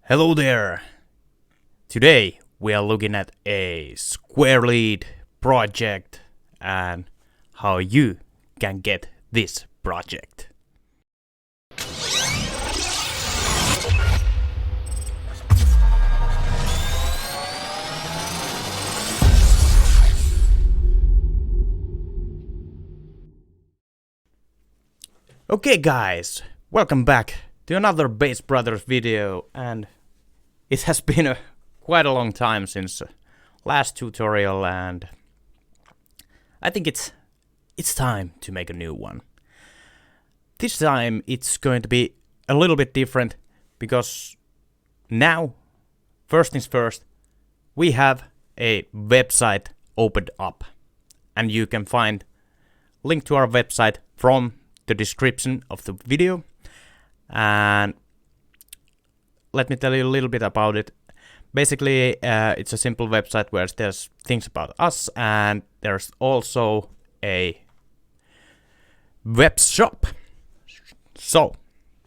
Hello there! Today we are looking at a Square Lead project and how you can get this project. Okay guys, welcome back to another Bass Brothers video, and it has been quite a long time since last tutorial, and I think it's time to make a new one. This time it's going to be a little bit different because now, first things first, we have a website opened up, and you can find link to our website from the description of the video. And let me tell you a little bit about it. Basically, it's a simple website where there's things about us, and there's also a web shop. So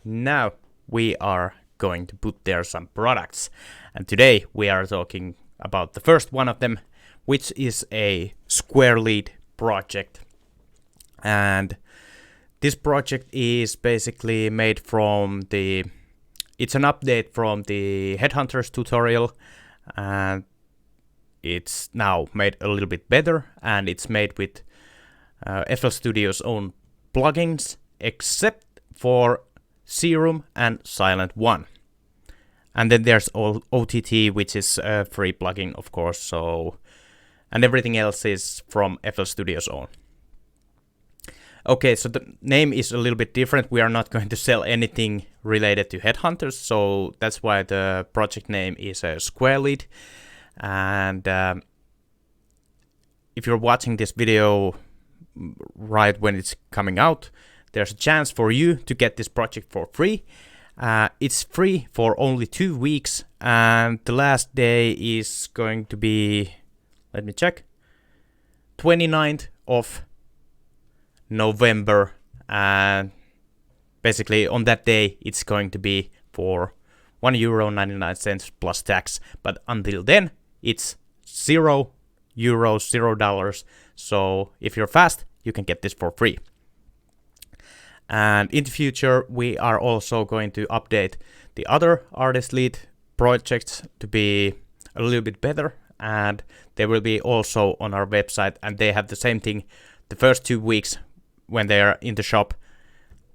now we are going to put there some products, and today we are talking about the first one of them, which is a Square Lead project. And this project is basically made from it's an update from the Headhunterz tutorial, and it's now made a little bit better, and it's made with FL Studio's own plugins, except for Serum and Silent One. And then there's OTT, which is a free plugin, of course, so, and everything else is from FL Studio's own. Okay, so the name is a little bit different. We are not going to sell anything related to Headhunterz, so that's why the project name is Square Lead. And if you're watching this video right when it's coming out, there's a chance for you to get this project for free. It's free for only 2 weeks, and the last day is going to be, let me check, 29th of November, and basically on that day it's going to be for €1.99 plus tax, but until then it's €0, $0. So if you're fast, you can get this for free. And in the future we are also going to update the other artist lead projects to be a little bit better, and they will be also on our website, and they have the same thing. The first 2 weeks when they are in the shop,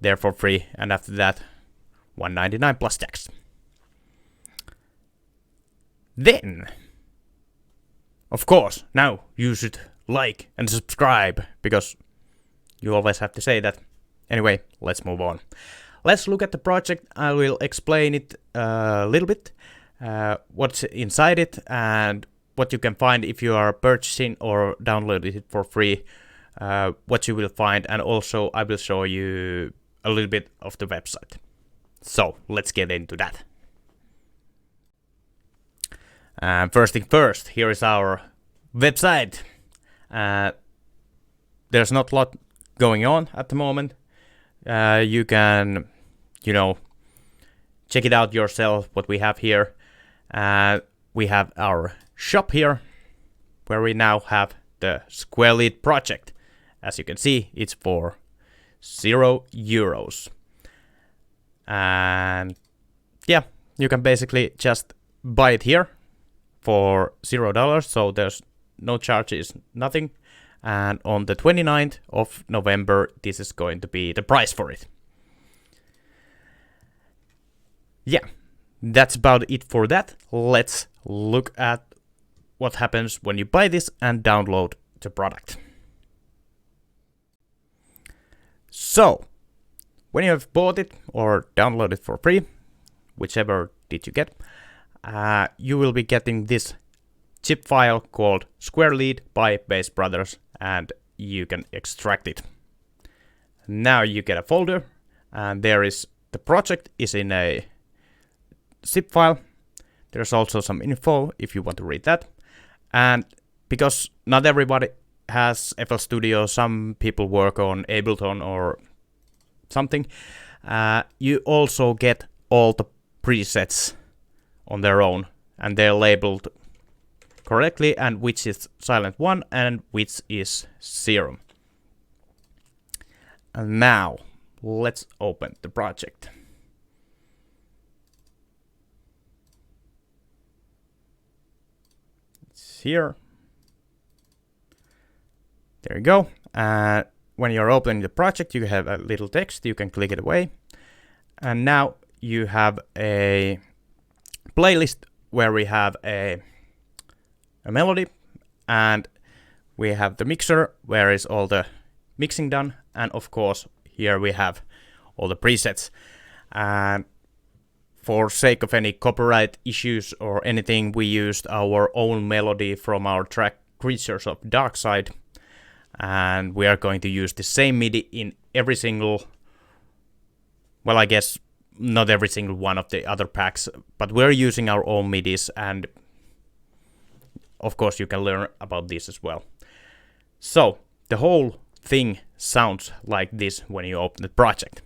they're for free, and after that, $1.99 plus tax. Then, of course, now you should like and subscribe, because you always have to say that. Anyway, let's move on. Let's look at the project. I will explain it a little bit, what's inside it, and what you can find if you are purchasing or downloading it for free. What you will find, and also I will show you a little bit of the website. So let's get into that. First thing first, here is our website. There's not a lot going on at the moment. You can, check it out yourself what we have here. We have our shop here, where we now have the Square Lead project. As you can see, it's for €0. And yeah, you can basically just buy it here for $0, so there's no charges, nothing. And on the 29th of November, this is going to be the price for it. Yeah, that's about it for that. Let's look at what happens when you buy this and download the product. So, when you have bought it or downloaded it for free, whichever did you get, you will be getting this zip file called Square Lead by Bass Brothers, and you can extract it. Now you get a folder, and there is the project is in a zip file. There's also some info if you want to read that. And because not everybody has FL Studio, some people work on Ableton or something, you also get all the presets on their own, and they're labeled correctly, and which is silent 1 and which is 0. And now let's open the project. It's here. There you go. When you're opening the project, you have a little text. You can click it away. And now you have a playlist where we have a melody, and we have the mixer where is all the mixing done, and of course here we have all the presets. And for sake of any copyright issues or anything, we used our own melody from our track Creatures of Darkside, and we are going to use the same MIDI in every single, well, I guess not every single one of the other packs, but we're using our own MIDIs, and of course you can learn about this as well. So the whole thing sounds like this when you open the project.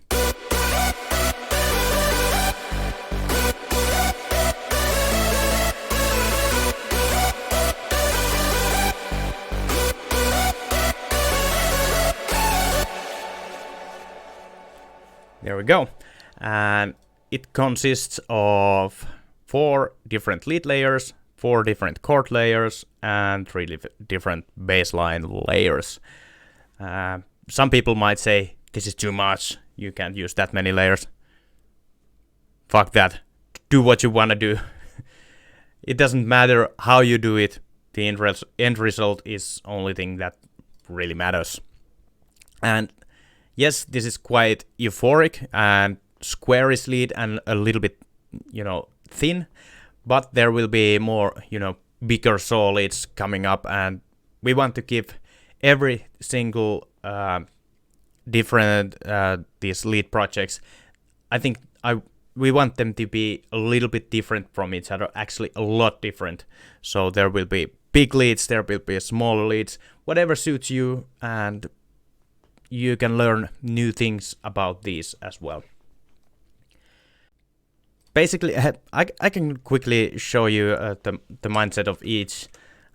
There we go. And it consists of 4 different lead layers, 4 different chord layers, and 3 different bassline layers. Some people might say, this is too much, you can't use that many layers. Fuck that. Do what you want to do. It doesn't matter how you do it, the end result is only thing that really matters. And yes, this is quite euphoric and squarish lead and a little bit, thin, but there will be more, bigger solids coming up, and we want to give every single different these lead projects. I think we want them to be a little bit different from each other, actually a lot different. So there will be big leads, there will be smaller leads, whatever suits you, and you can learn new things about these as well. Basically, I can quickly show you the mindset of each,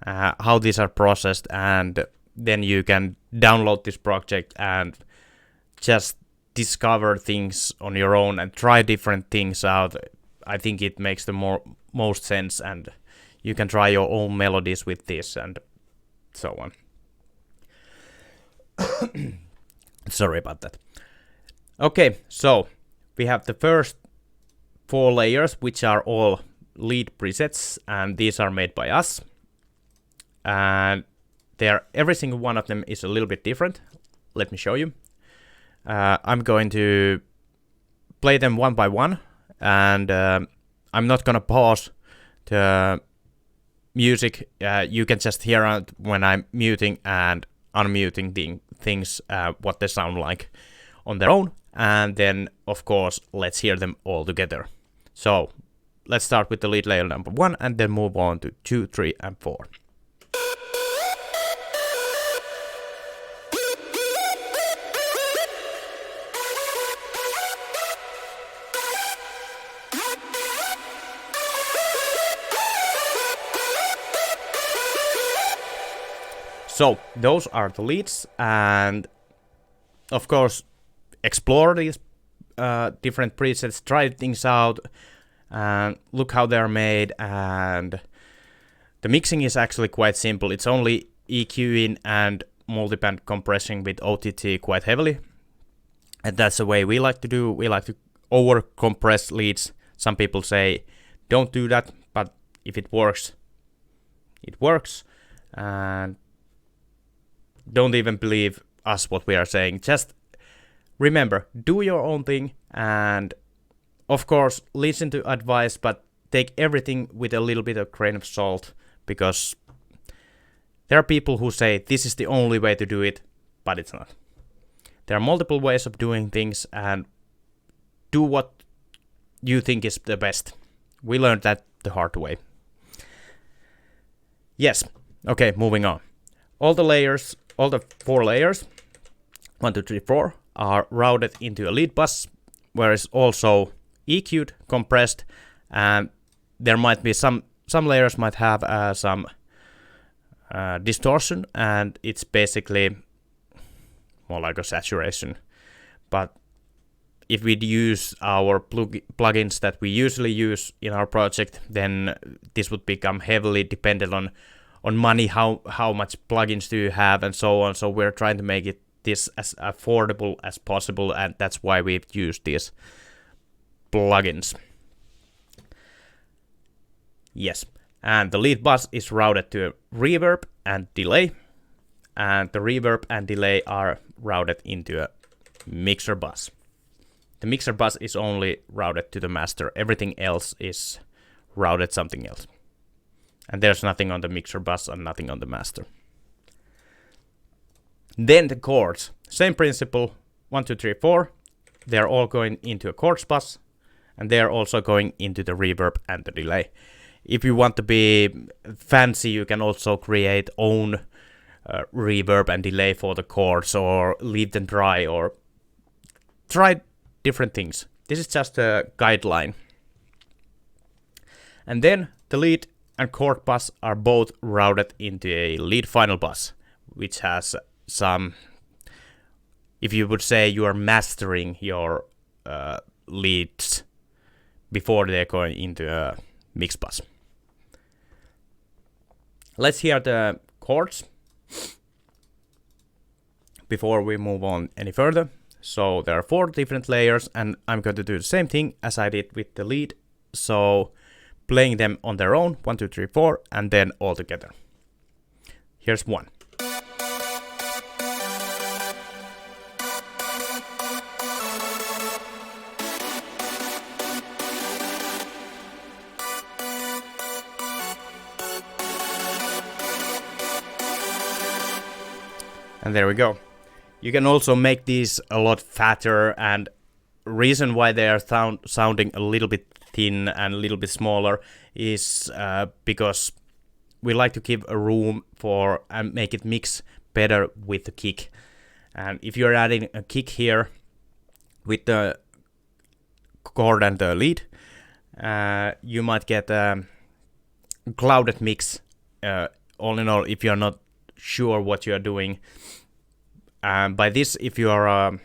how these are processed, and then you can download this project and just discover things on your own and try different things out. I think it makes the most sense, and you can try your own melodies with this and so on. Sorry about that. Okay, so we have the first 4 layers, which are all lead presets, and these are made by us. And every single one of them is a little bit different. Let me show you. I'm going to play them one by one, and I'm not gonna pause the music. You can just hear out when I'm muting and unmuting things, what they sound like on their own, and then of course let's hear them all together. So let's start with the lead layer number 1 and then move on to 2, 3 and 4. So those are the leads, and of course explore these different presets, try things out, and look how they're made. And the mixing is actually quite simple. It's only EQing and multiband compressing with OTT quite heavily, and that's the way we like to do. We like to over compress leads. Some people say don't do that, but if it works, it works. And don't even believe us what we are saying. Just remember, do your own thing, and of course listen to advice, but take everything with a little bit of grain of salt, because there are people who say this is the only way to do it, but it's not. There are multiple ways of doing things, and do what you think is the best. We learned that the hard way. Yes, okay, moving on. All the 4 layers, 1, 2, 3, 4, are routed into a lead bus, where it's also EQ'd, compressed, and there might be some layers might have some distortion, and it's basically more like a saturation. But if we use our plugins that we usually use in our project, then this would become heavily dependent on money, how much plugins do you have, and so on. So we're trying to make this as affordable as possible, and that's why we've used these plugins. Yes, and the lead bus is routed to reverb and delay, and the reverb and delay are routed into a mixer bus. The mixer bus is only routed to the master. Everything else is routed something else. And there's nothing on the mixer bus and nothing on the master. Then the chords. Same principle. 1, 2, 3, 4. They're all going into a chords bus. And they're also going into the reverb and the delay. If you want to be fancy, you can also create own reverb and delay for the chords, or leave them dry, or try different things. This is just a guideline. And then the lead and chord bus are both routed into a lead final bus, which has some, if you would say you are mastering your leads before they're going into a mix bus. Let's hear the chords before we move on any further. So there are 4 different layers, and I'm going to do the same thing as I did with the lead. So playing them on their own, 1, 2, 3, 4, and then all together. Here's 1. And there we go. You can also make these a lot fatter, and reason why they are sounding a little bit thin and a little bit smaller is because we like to give a room for and make it mix better with the kick. And if you're adding a kick here with the chord and the lead, you might get a clouded mix. All in all, if you're not sure what you're doing. By this, if you are a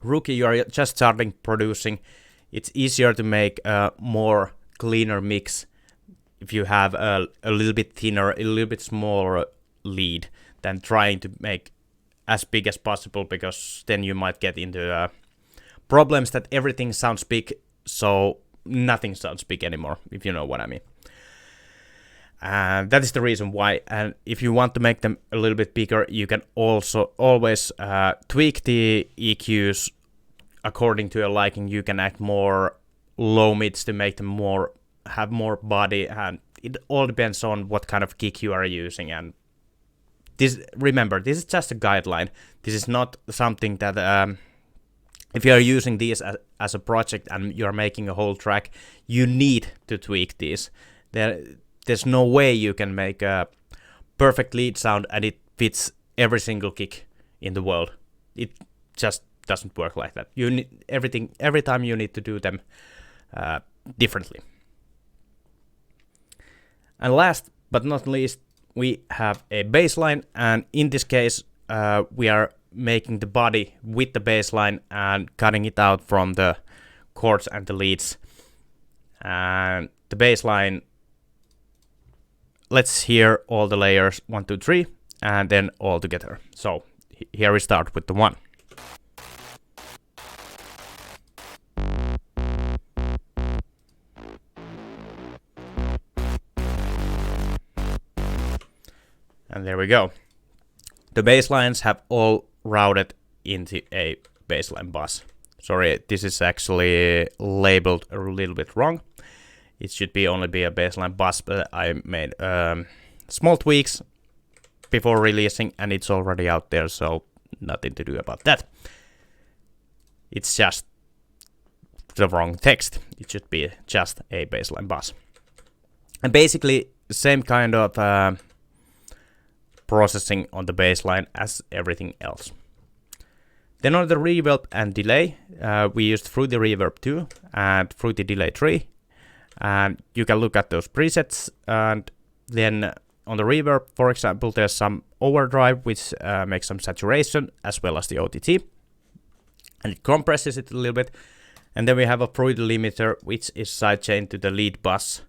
rookie, you are just starting producing, it's easier to make a more cleaner mix if you have a little bit thinner, a little bit smaller lead than trying to make as big as possible, because then you might get into problems that everything sounds big, so nothing sounds big anymore, if you know what I mean. And that is the reason why. And if you want to make them a little bit bigger, you can also always tweak the EQs according to your liking. You can add more low mids to make them have more body, and it all depends on what kind of kick you are using. And remember, this is just a guideline. This is not something that if you are using these as a project and you are making a whole track, you need to tweak these. There's no way you can make a perfect lead sound and it fits every single kick in the world. It just doesn't work like that. You need every time you need to do them differently. And last but not least, we have a bass line, and in this case we are making the body with the bass line and cutting it out from the chords and the leads. And the bass line, let's hear all the layers 1, 2, 3, and then all together. So here we start with the 1. And there we go. The bass lines have all routed into a bassline bus. Sorry, this is actually labeled a little bit wrong. It should only be a bassline bus, but I made small tweaks before releasing, and it's already out there, so nothing to do about that. It's just the wrong text. It should be just a bassline bus. And basically, same kind of processing on the bassline as everything else. Then on the reverb and delay, we used Fruity Reverb 2 and Fruity Delay 3. And you can look at those presets, and then on the reverb, for example, there's some overdrive, which makes some saturation, as well as the OTT. And it compresses it a little bit. And then we have a fruit limiter, which is sidechained to the lead bus.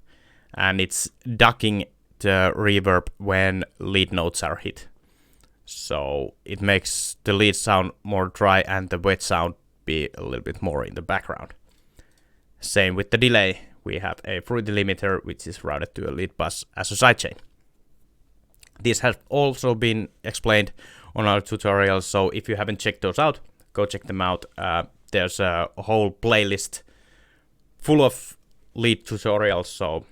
And it's ducking the reverb when lead notes are hit. So it makes the lead sound more dry and the wet sound be a little bit more in the background. Same with the delay. We have a fruit limiter, which is routed to a lead bus as a sidechain. This has also been explained on our tutorials, so if you haven't checked those out, go check them out. There's a whole playlist full of lead tutorials, so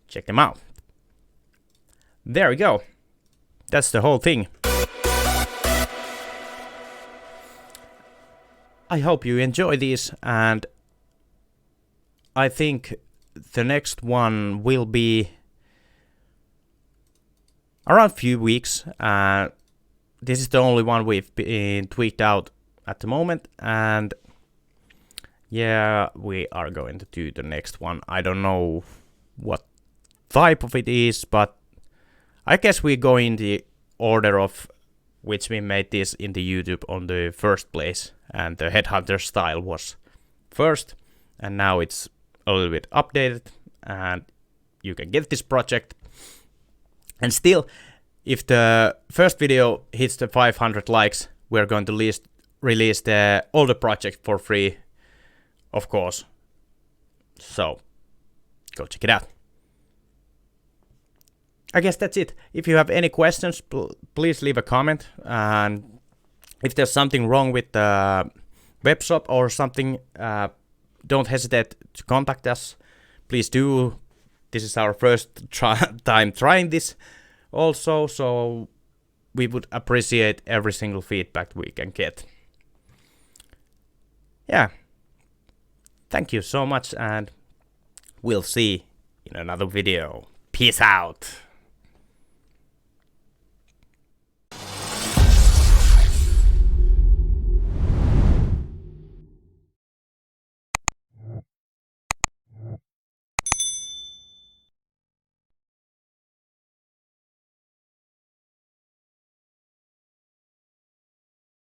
check them out. There we go. That's the whole thing. I hope you enjoy these, and I think the next one will be around a few weeks. This is the only one we've been tweaked out at the moment, and yeah, we are going to do the next one. I don't know what type of it is, but I guess we go in the order of which we made this in the YouTube on the first place, and the Headhunterz style was first, and now it's a little bit updated, and you can get this project. And still, if the first video hits the 500 likes, we're going to release the older project for free, of course. So, go check it out. I guess that's it. If you have any questions, please leave a comment. And if there's something wrong with the web shop or something, don't hesitate to contact us. Please do. This is our first time trying this also, so we would appreciate every single feedback we can get. Yeah. Thank you so much, and we'll see in another video. Peace out.